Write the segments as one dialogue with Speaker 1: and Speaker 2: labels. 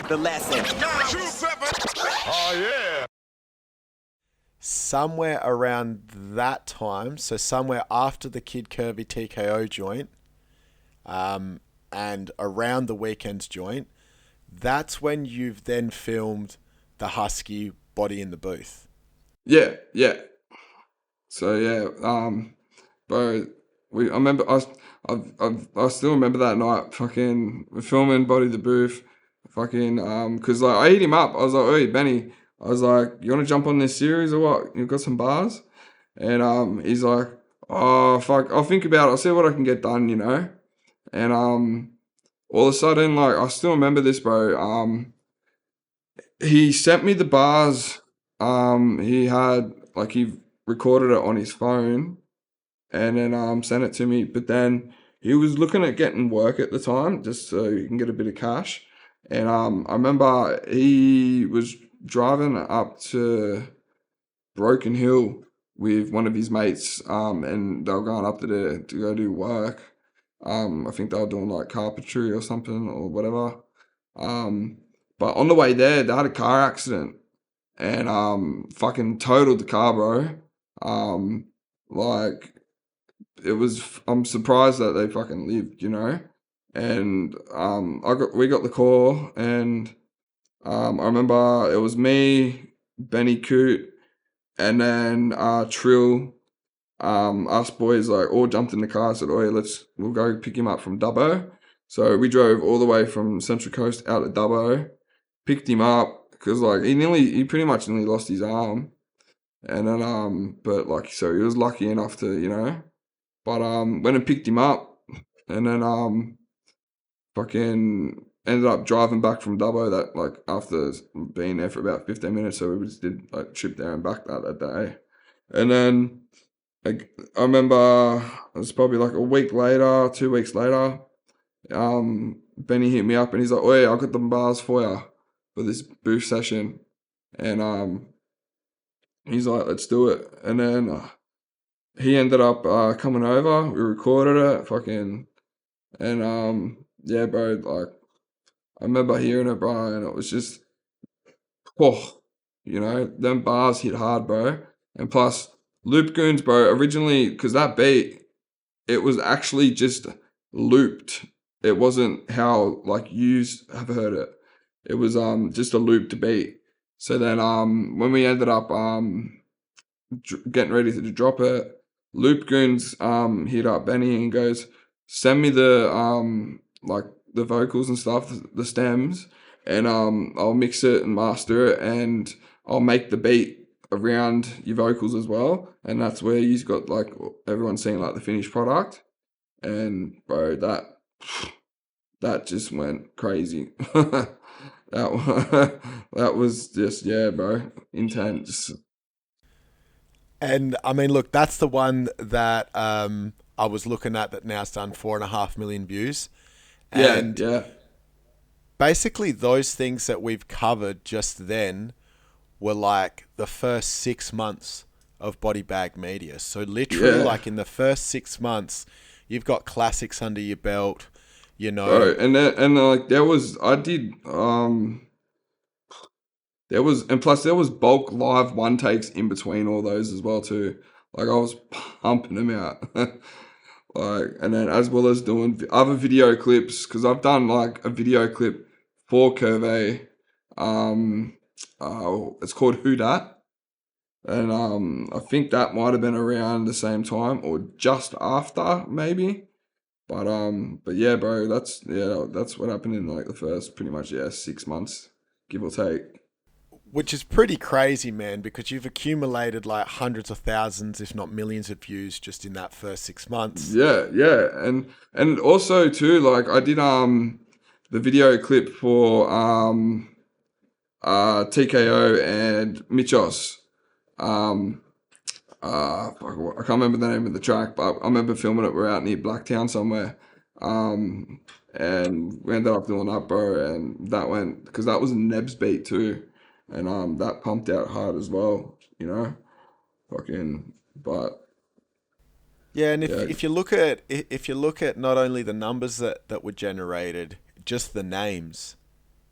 Speaker 1: The lesson.
Speaker 2: Oh yeah.
Speaker 3: Somewhere around that time, so somewhere after the Kid Curvy TKO joint, and around the Weekends joint, that's when you've then filmed the Huskii Body in the Booth.
Speaker 4: Yeah, yeah. So yeah, bro, I remember I still remember that night. Fucking we're filming Body the Booth. Fucking cause like I hit him up. I was like, "Hey Benny," I was like, "You want to jump on this series or what? You've got some bars?" And he's like, "Oh fuck, I'll think about it. I'll see what I can get done, you know." And all of a sudden, like I still remember this, bro. He sent me the bars. He had like he recorded it on his phone and then sent it to me. But then he was looking at getting work at the time just so he can get a bit of cash. And I remember he was driving up to Broken Hill with one of his mates, and they were going up there to go do work. I think they were doing like carpentry or something or whatever. But on the way there, they had a car accident and fucking totaled the car, bro. Like it was. I'm surprised that they fucking lived, you know. And we got the call, and I remember it was me, Benny Coot, and then Trill. Us boys like all jumped in the car. Said, "Oh, yeah, we'll go pick him up from Dubbo." So we drove all the way from Central Coast out to Dubbo, picked him up because like he pretty much nearly lost his arm, and then but like so he was lucky enough to but went and picked him up, and then fucking ended up driving back from Dubbo that like after being there for about 15 minutes. So we just did like trip there and back that day, and then. I remember it was probably like a week later, 2 weeks later, Benny hit me up and he's like, "Oh yeah, I got the bars for you for this booth session," and he's like, "Let's do it." And then he ended up coming over. We recorded it, fucking, and yeah, bro. Like I remember hearing it, bro, and it was just, oh, them bars hit hard, bro, and plus. Loop Goons, bro, originally, because that beat, it was actually just looped. It wasn't how, like, you have heard it. It was just a looped beat. So then when we ended up getting ready to drop it, Loop Goons hit up Benny and goes, "Send me the, like, the vocals and stuff, the stems, and I'll mix it and master it, and I'll make the beat around your vocals as well," and that's where you've got like everyone seeing like the finished product, and bro, that just went crazy. That was just bro, intense.
Speaker 3: And I mean, look, that's the one that I was looking at that now's done 4.5 million views. And
Speaker 4: yeah.
Speaker 3: Basically, those things that we've covered just then were like the first 6 months of Body Bag Media. So literally, like in the first 6 months, you've got classics under your belt,
Speaker 4: Bro, and like there was there was bulk live one takes in between all those as well too. Like I was pumping them out. Like, and then as well as doing other video clips, because I've done like a video clip for Curve. It's called Who Dat, and I think that might have been around the same time or just after maybe. But yeah, bro, that's what happened in like the first pretty much 6 months, give or take.
Speaker 3: Which is pretty crazy, man, because you've accumulated like hundreds of thousands, if not millions of views just in that first 6 months.
Speaker 4: Yeah, and also too, like I did the video clip for TKO and Michos. I can't remember the name of the track, but I remember filming it. We're out near Blacktown somewhere. And we ended up doing that, bro. And that went, because that was a Neb's beat too. And that pumped out hard as well, Fucking, but.
Speaker 3: Yeah, and if you look at not only the numbers that were generated just the names,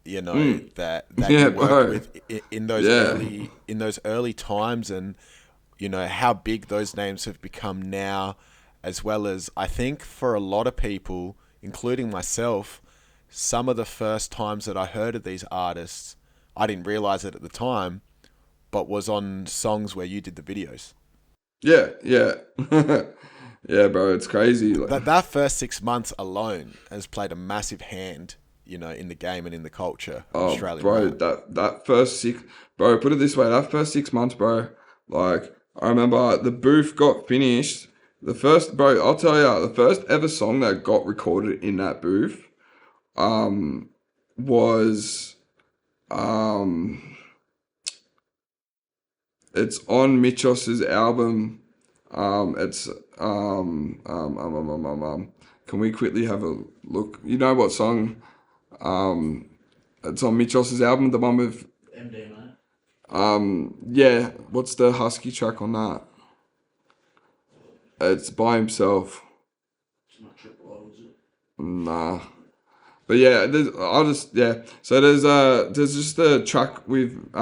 Speaker 3: you know, that
Speaker 4: Yeah,
Speaker 3: you worked
Speaker 4: bro.
Speaker 3: with in those early times, and you know how big those names have become now, as well as I think for a lot of people, including myself, some of the first times that I heard of these artists, I didn't realize it at the time, but was on songs where you did the videos.
Speaker 4: Yeah, yeah. Yeah, bro, it's crazy. Like,
Speaker 3: That first 6 months alone has played a massive hand, you know, in the game and in the culture of
Speaker 4: oh,
Speaker 3: Australian
Speaker 4: bro,
Speaker 3: rap.
Speaker 4: that first six, bro, put it this way, that first 6 months, bro, like, I remember the booth got finished. The first, bro, I'll tell you, the first ever song that got recorded in that booth, was, it's on Michos's album. It's, can we quickly have a look? You know what song? It's on Michos's album, the one with,
Speaker 1: MD, mate.
Speaker 4: yeah, what's the Huskii track on that? It's by himself.
Speaker 1: It's not triple O, is it?
Speaker 4: Nah. But yeah, So there's just a track with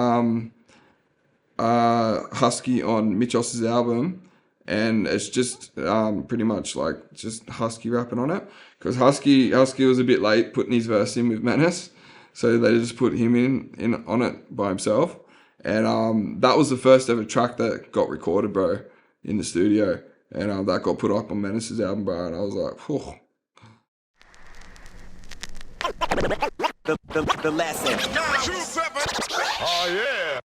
Speaker 4: Huskii on Michos's album, and it's just pretty much like just Huskii rapping on it, because Huskii was a bit late putting his verse in with Menace, so they just put him in on it by himself, and that was the first ever track that got recorded, bro, in the studio, and that got put up on Menace's album, bro, and I was like, whew.
Speaker 2: The lesson. 927. Oh, yeah.